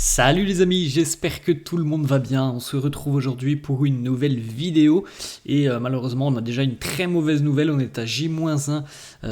Salut les amis, j'espère que tout le monde va bien. On se retrouve aujourd'hui pour une nouvelle vidéo et malheureusement on a déjà une très mauvaise nouvelle. On est à J-1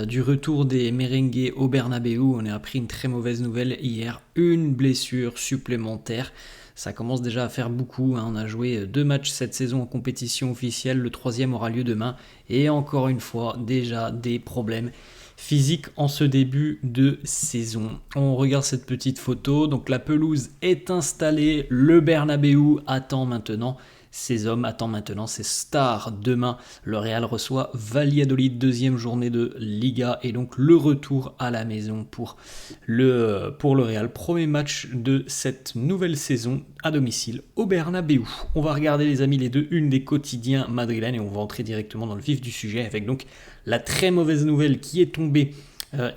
du retour des merengues au Bernabéu. On a appris une très mauvaise nouvelle hier, une blessure supplémentaire. Ça commence déjà à faire beaucoup, hein. On a joué 2 matchs cette saison en compétition officielle, le troisième aura lieu demain et encore une fois déjà des problèmes physique en ce début de saison. On regarde cette petite photo, donc la pelouse est installée, le Bernabéu attend maintenant ses hommes, attend maintenant ses stars. Demain, le Real reçoit Valladolid, deuxième journée de Liga, et donc le retour à la maison pour le Real. Premier match de cette nouvelle saison à domicile au Bernabéu. On va regarder les amis les deux unes des quotidiens madrilènes et on va entrer directement dans le vif du sujet avec donc la très mauvaise nouvelle qui est tombée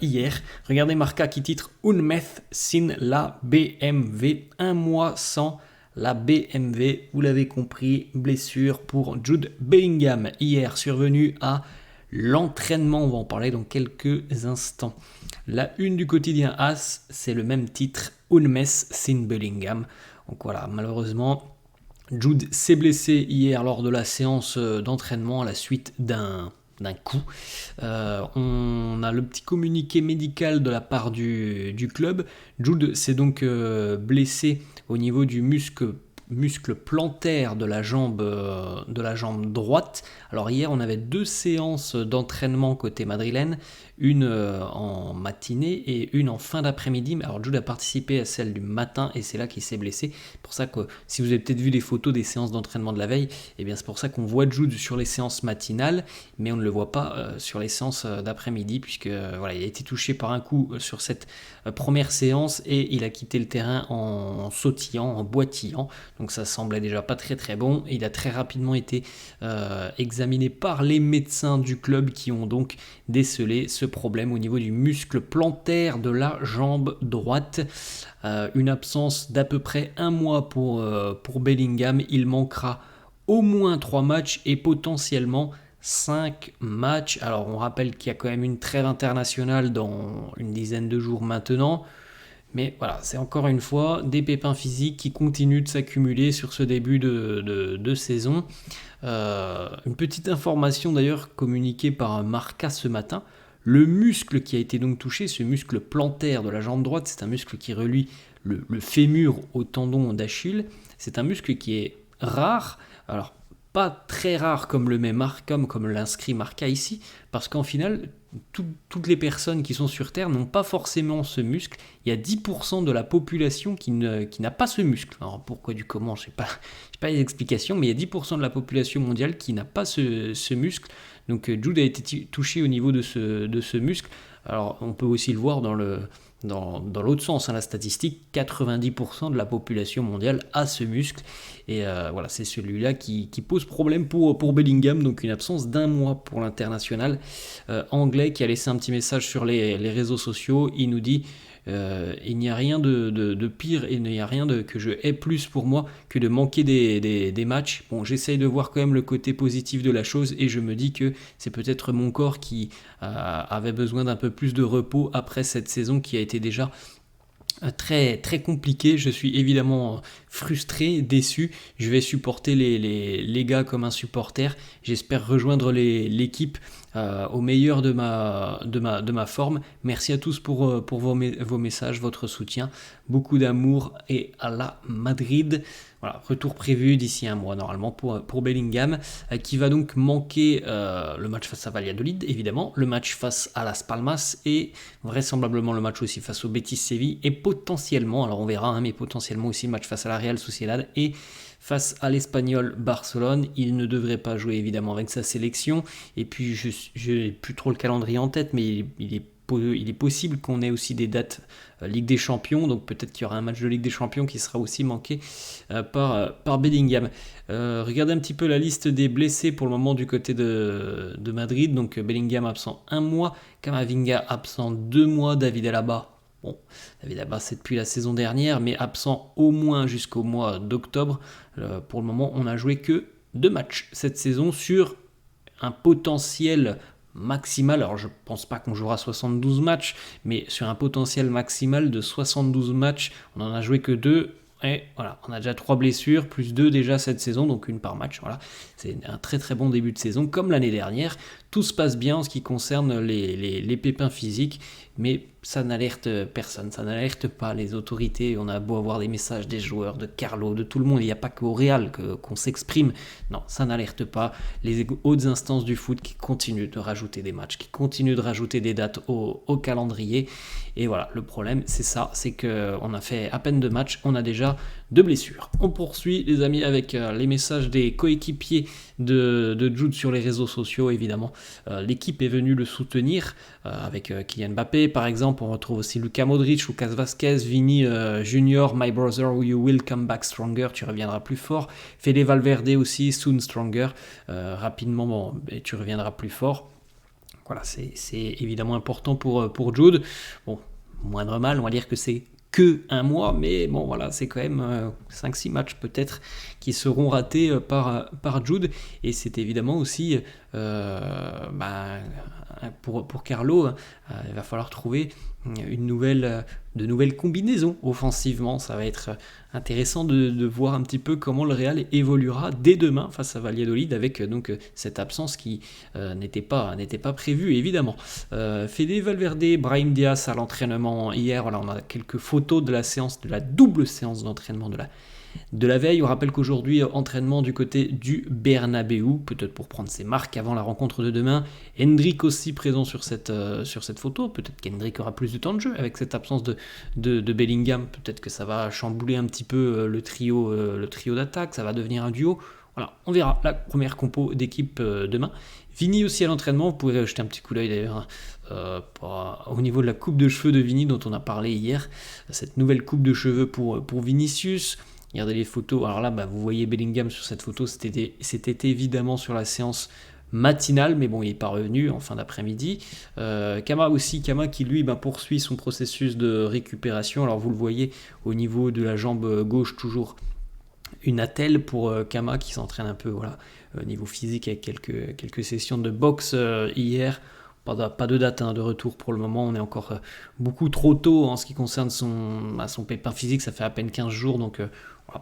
hier. Regardez Marca qui titre Un mes sin la BMW, un mois sans la BMW, vous l'avez compris, blessure pour Jude Bellingham hier survenue à l'entraînement, on va en parler dans quelques instants. La une du quotidien AS, c'est le même titre, Un mes sin Bellingham. Donc voilà, malheureusement, Jude s'est blessé hier lors de la séance d'entraînement à la suite d'un coup. On a le petit communiqué médical de la part du club. Jude s'est donc blessé au niveau du muscle plantaire de la jambe droite. Alors hier, on avait 2 séances d'entraînement côté madrilène, une en matinée et une en fin d'après-midi. Alors Jude a participé à celle du matin et c'est là qu'il s'est blessé. C'est pour ça que si vous avez peut-être vu des photos des séances d'entraînement de la veille, eh bien c'est pour ça qu'on voit Jude sur les séances matinales, mais on ne le voit pas sur les séances d'après-midi, puisque voilà, il a été touché par un coup sur cette première séance et il a quitté le terrain en sautillant, en boitillant. Donc ça semblait déjà pas très très bon. Il a très rapidement été examiné par les médecins du club qui ont donc décelé ce problème au niveau du muscle plantaire de la jambe droite. Une absence d'à peu près un mois pour Bellingham. Il manquera au moins 3 matchs et potentiellement 5 matchs. Alors on rappelle qu'il y a quand même une trêve internationale dans une dizaine de jours maintenant. Mais voilà, c'est encore une fois des pépins physiques qui continuent de s'accumuler sur ce début de saison. Une petite information d'ailleurs communiquée par Marca ce matin. Le muscle qui a été donc touché, ce muscle plantaire de la jambe droite, c'est un muscle qui relie le fémur au tendon d'Achille. C'est un muscle qui est rare. Alors, pas très rare comme le met Marca, comme l'inscrit Marca ici, parce qu'en final, toutes les personnes qui sont sur Terre n'ont pas forcément ce muscle. Il y a 10% de la population qui n'a pas ce muscle. Alors pourquoi du comment, je sais pas les explications, mais il y a 10% de la population mondiale qui n'a pas ce muscle. Donc Jude a été touché au niveau de ce muscle. Alors on peut aussi le voir dans l'autre sens, hein, la statistique, 90% de la population mondiale a ce muscle. Et voilà, c'est celui-là qui pose problème pour Bellingham, donc une absence d'1 mois pour l'international anglais qui a laissé un petit message sur les réseaux sociaux. Il nous dit il n'y a rien de pire et il n'y a rien que je hais plus pour moi que de manquer des matchs. Bon, j'essaye de voir quand même le côté positif de la chose et je me dis que c'est peut-être mon corps qui avait besoin d'un peu plus de repos après cette saison qui a été déjà très très compliqué. Je suis évidemment frustré, déçu. Je vais supporter les gars comme un supporter. J'espère rejoindre l'équipe au meilleur de ma forme. Merci à tous pour vos messages, votre soutien. Beaucoup d'amour et à la Madrid. Voilà, retour prévu d'ici un mois normalement pour Bellingham, qui va donc manquer le match face à Valladolid, évidemment, le match face à Las Palmas et vraisemblablement le match aussi face au Betis Séville et potentiellement, alors on verra, hein, mais potentiellement aussi le match face à la Real Sociedad et face à l'Espagnol Barcelone. Il ne devrait pas jouer évidemment avec sa sélection et puis je n'ai plus trop le calendrier en tête, mais il est possible qu'on ait aussi des dates Ligue des Champions, donc peut-être qu'il y aura un match de Ligue des Champions qui sera aussi manqué par Bellingham. Regardez un petit peu la liste des blessés pour le moment du côté de Madrid. Donc Bellingham absent 1 mois, Camavinga absent 2 mois, David Alaba. Bon, David Alaba c'est depuis la saison dernière, mais absent au moins jusqu'au mois d'octobre. Pour le moment, on n'a joué que 2 matchs cette saison sur un potentiel maximal, alors je pense pas qu'on jouera 72 matchs, mais sur un potentiel maximal de 72 matchs, on en a joué que 2, Et voilà, on a déjà 3 blessures, plus 2 déjà cette saison, donc une par match. Voilà, c'est un très très bon début de saison, comme l'année dernière. Tout se passe bien en ce qui concerne les pépins physiques, mais ça n'alerte personne, ça n'alerte pas les autorités. On a beau avoir des messages des joueurs, de Carlo, de tout le monde, il n'y a pas qu'au Real qu'on s'exprime. Non, ça n'alerte pas les hautes instances du foot qui continuent de rajouter des matchs, qui continuent de rajouter des dates au calendrier. Et voilà, le problème c'est ça, c'est qu'on a fait à peine 2 matchs, on a déjà 2 blessures. On poursuit les amis avec les messages des coéquipiers de Jude sur les réseaux sociaux évidemment. L'équipe est venue le soutenir avec Kylian Mbappé par exemple. On retrouve aussi Luka Modric, Lucas Vazquez, Vini Junior, My Brother, You Will Come Back Stronger, tu reviendras plus fort. Fede Valverde aussi, Soon Stronger, rapidement bon, tu reviendras plus fort. Voilà, c'est évidemment important pour Jude. Bon, moindre mal, on va dire que c'est que un mois, mais bon voilà, c'est quand même 5-6 matchs peut-être qui seront ratés par Jude, et c'est évidemment aussi pour Carlo, il va falloir trouver de nouvelles combinaisons offensivement. Ça va être intéressant de voir un petit peu comment le Real évoluera dès demain face à Valladolid avec donc cette absence qui n'était pas prévue évidemment. Fede Valverde, Brahim Diaz à l'entraînement hier. Voilà, on a quelques photos de la double séance d'entraînement de la veille. On rappelle qu'aujourd'hui, entraînement du côté du Bernabéu, peut-être pour prendre ses marques avant la rencontre de demain. Hendrik aussi présent sur cette photo. Peut-être qu'Hendrik aura plus de temps de jeu avec cette absence de Bellingham. Peut-être que ça va chambouler un petit peu le trio d'attaque, ça va devenir un duo. Voilà, on verra la première compo d'équipe demain. Vini aussi à l'entraînement, vous pouvez jeter un petit coup d'œil d'ailleurs au niveau de la coupe de cheveux de Vini dont on a parlé hier. Cette nouvelle coupe de cheveux pour Vinicius. Regardez les photos, alors là vous voyez Bellingham sur cette photo, c'était évidemment sur la séance matinale, mais bon il n'est pas revenu en fin d'après-midi. Kama qui lui poursuit son processus de récupération. Alors vous le voyez au niveau de la jambe gauche, toujours une attelle pour Kama qui s'entraîne un peu au niveau physique avec quelques sessions de boxe hier. Pas de date de retour pour le moment, on est encore beaucoup trop tôt en ce qui concerne son pépin physique, ça fait à peine 15 jours, donc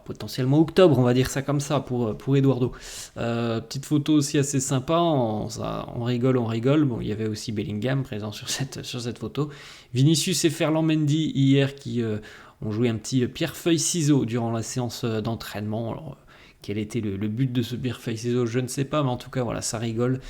potentiellement octobre, on va dire ça comme ça pour Eduardo. Petite photo aussi assez sympa, on rigole. Bon, il y avait aussi Bellingham présent sur cette photo. Vinicius et Ferland Mendy hier qui ont joué un petit pierre-feuille-ciseaux durant la séance d'entraînement. Alors, quel était le but de ce pierre-feuille-ciseaux, je ne sais pas, mais en tout cas, voilà, ça rigole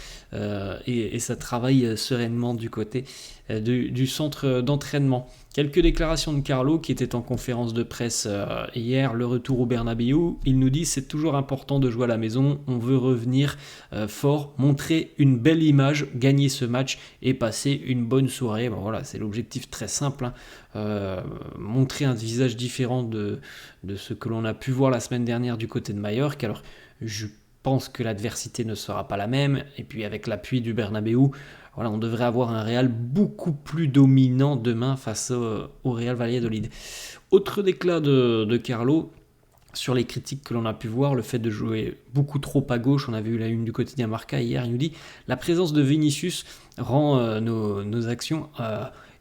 et ça travaille sereinement du côté du centre d'entraînement. Quelques déclarations de Carlo qui était en conférence de presse hier, le retour au Bernabéu. Il nous dit c'est toujours important de jouer à la maison, on veut revenir fort, montrer une belle image, gagner ce match et passer une bonne soirée. Bon, voilà, c'est l'objectif très simple, montrer un visage différent de ce que l'on a pu voir la semaine dernière du côté de Mallorca. Alors je pense que l'adversité ne sera pas la même, et puis avec l'appui du Bernabéu, voilà, on devrait avoir un Real beaucoup plus dominant demain face au Real Valladolid. Autre déclat de Carlo sur les critiques que l'on a pu voir, le fait de jouer beaucoup trop à gauche. On avait eu la une du quotidien Marca hier, il nous dit la présence de Vinicius rend nos actions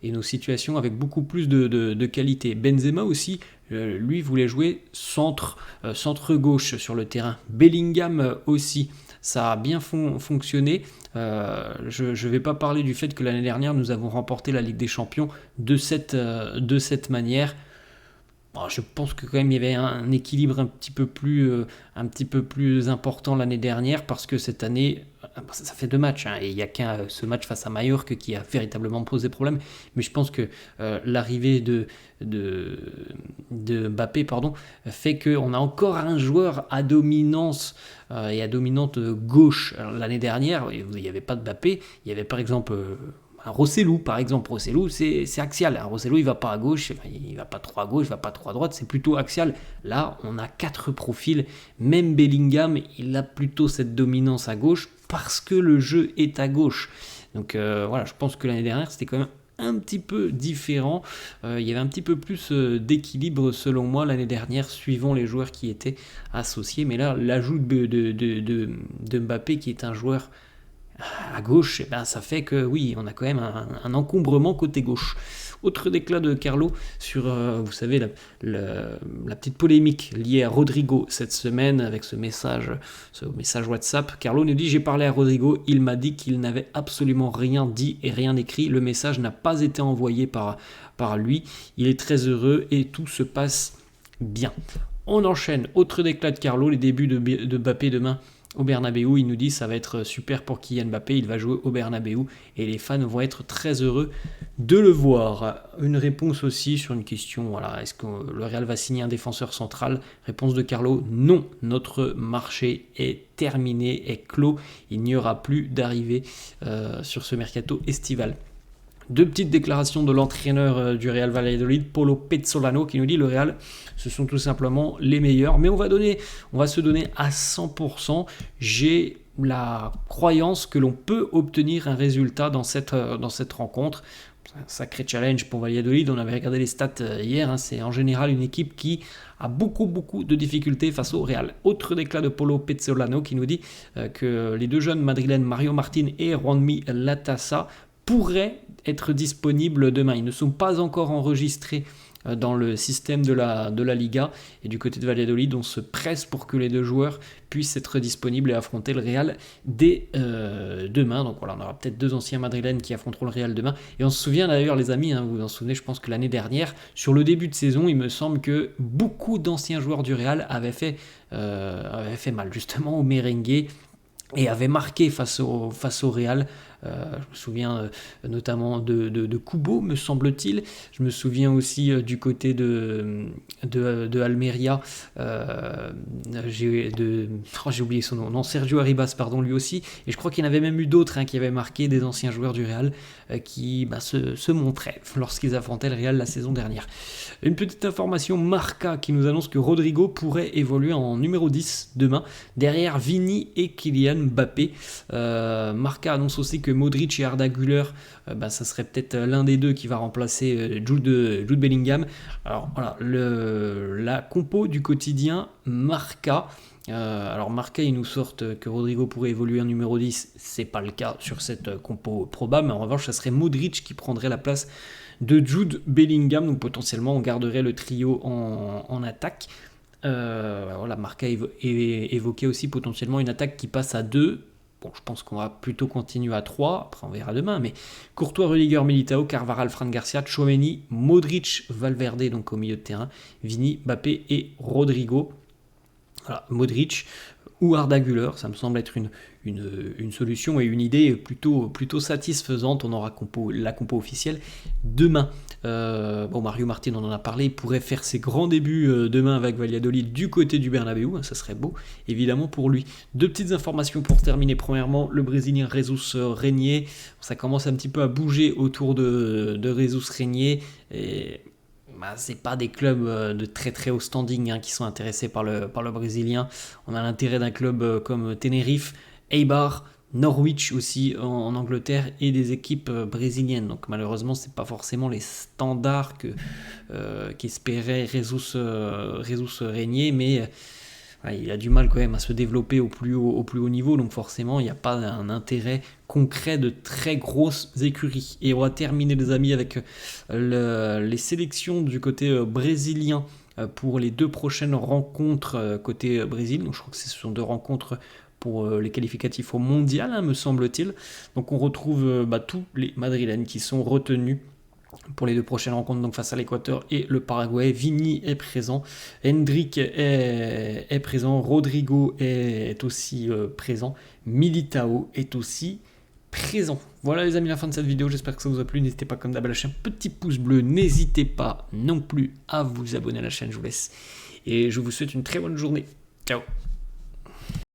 et nos situations avec beaucoup plus de qualité. Benzema aussi, lui voulait jouer centre gauche sur le terrain. Bellingham aussi. Ça a bien fonctionné. Je ne vais pas parler du fait que l'année dernière, nous avons remporté la Ligue des Champions de cette manière. Bon, je pense que quand même il y avait un équilibre un petit peu plus important l'année dernière, parce que cette année, ça fait 2 matchs, et il n'y a qu'un ce match face à Mallorca qui a véritablement posé problème. Mais je pense que l'arrivée de Mbappé fait qu'on a encore un joueur à dominance et à dominante gauche. Alors, l'année dernière, il n'y avait pas de Mbappé, il y avait par exemple Rossellou, c'est axial. Rossellou, il va pas à gauche, il va pas trop à gauche, il va pas trop à droite, c'est plutôt axial. Là, on a 4 profils. Même Bellingham, il a plutôt cette dominance à gauche parce que le jeu est à gauche. Donc voilà, je pense que l'année dernière, c'était quand même un petit peu différent. Il y avait un petit peu plus d'équilibre selon moi l'année dernière, suivant les joueurs qui étaient associés. Mais là, l'ajout de Mbappé, qui est un joueur à gauche, ça fait que oui, on a quand même un encombrement côté gauche. Autre déclat de Carlo sur, vous savez, la petite polémique liée à Rodrigo cette semaine avec ce message WhatsApp. Carlo nous dit: j'ai parlé à Rodrigo, il m'a dit qu'il n'avait absolument rien dit et rien écrit. Le message n'a pas été envoyé par lui. Il est très heureux et tout se passe bien. On enchaîne. Autre déclat de Carlo, les débuts de Mbappé demain au Bernabeu. Il nous dit ça va être super pour Kylian Mbappé, il va jouer au Bernabeu et les fans vont être très heureux de le voir. Une réponse aussi sur une question, voilà, est-ce que le Real va signer un défenseur central? Réponse de Carlo: non, notre marché est terminé, est clos, il n'y aura plus d'arrivée sur ce mercato estival. Deux petites déclarations de l'entraîneur du Real Valladolid, Paulo Pezzolano, qui nous dit: le Real, ce sont tout simplement les meilleurs, mais on va se donner à 100%. J'ai la croyance que l'on peut obtenir un résultat dans cette rencontre. C'est un sacré challenge pour Valladolid. On avait regardé les stats hier. C'est en général une équipe qui a beaucoup de difficultés face au Real. Autre déclat de Paulo Pezzolano qui nous dit que les deux jeunes madrilènes Mario Martin et Juanmi Latassa pourraient être disponibles demain. Ils ne sont pas encore enregistrés dans le système de la Liga. Et du côté de Valladolid, on se presse pour que les deux joueurs puissent être disponibles et affronter le Real dès demain. Donc voilà, on aura peut-être deux anciens madrilènes qui affronteront le Real demain. Et on se souvient d'ailleurs, les amis, vous vous en souvenez, je pense que l'année dernière, sur le début de saison, il me semble que beaucoup d'anciens joueurs du Real avaient fait mal justement au merengue et avaient marqué face au Real. Je me souviens notamment de Kubo, me semble-t-il. Je me souviens aussi du côté de Almeria. J'ai oublié son nom. Non, Sergio Arribas, pardon, lui aussi. Et je crois qu'il y en avait même eu d'autres qui avaient marqué, des anciens joueurs du Real qui se montraient lorsqu'ils affrontaient le Real la saison dernière. Une petite information, Marca qui nous annonce que Rodrigo pourrait évoluer en numéro 10 demain, derrière Vini et Kylian Mbappé. Marca annonce aussi que Modric et Arda Güler, ça serait peut-être l'un des deux qui va remplacer Jude Bellingham. Alors voilà, la compo du quotidien Marca. Alors Marca, ils nous sortent que Rodrigo pourrait évoluer en numéro 10, c'est pas le cas sur cette compo probable, mais en revanche ça serait Modric qui prendrait la place de Jude Bellingham, donc potentiellement on garderait le trio en attaque. Voilà, Marca évoquait aussi potentiellement une attaque qui passe à 2. Bon, je pense qu'on va plutôt continuer à 3, après on verra demain, mais Courtois, Rudiger, Militao, Carvajal, Fran Garcia, Tchouaméni, Modric, Valverde, donc au milieu de terrain, Vini, Mbappé et Rodrigo. Voilà, Modric ou Arda Güler, ça me semble être une solution et une idée plutôt satisfaisante. On aura la compo officielle demain. Mario Martin, on en a parlé, il pourrait faire ses grands débuts demain avec Valladolid du côté du Bernabeu, ça serait beau évidemment pour lui. Deux petites informations pour terminer. Premièrement, le Brésilien Jesus Régnier, ça commence un petit peu à bouger autour de Jesus Régnier et c'est pas des clubs de très très haut standing qui sont intéressés par le Brésilien. On a l'intérêt d'un club comme Tenerife, Eibar, Norwich aussi en Angleterre et des équipes brésiliennes. Donc malheureusement, c'est pas forcément les standards qu'espérait Jesus Régnier, mais il a du mal quand même à se développer au plus haut niveau, donc forcément il n'y a pas un intérêt concret de très grosses écuries. Et on va terminer les amis avec les sélections du côté brésilien pour les deux prochaines rencontres côté Brésil. Donc je crois que ce sont deux rencontres pour les qualificatifs au mondial, me semble-t-il. Donc on retrouve tous les Madrilènes qui sont retenus pour les deux prochaines rencontres, donc face à l'Équateur et le Paraguay. Vini est présent, Hendrick est présent, Rodrigo est aussi présent, Militao est aussi présent. Voilà les amis, la fin de cette vidéo, j'espère que ça vous a plu. N'hésitez pas comme d'hab à lâcher un petit pouce bleu, n'hésitez pas non plus à vous abonner à la chaîne, je vous laisse et je vous souhaite une très bonne journée. Ciao.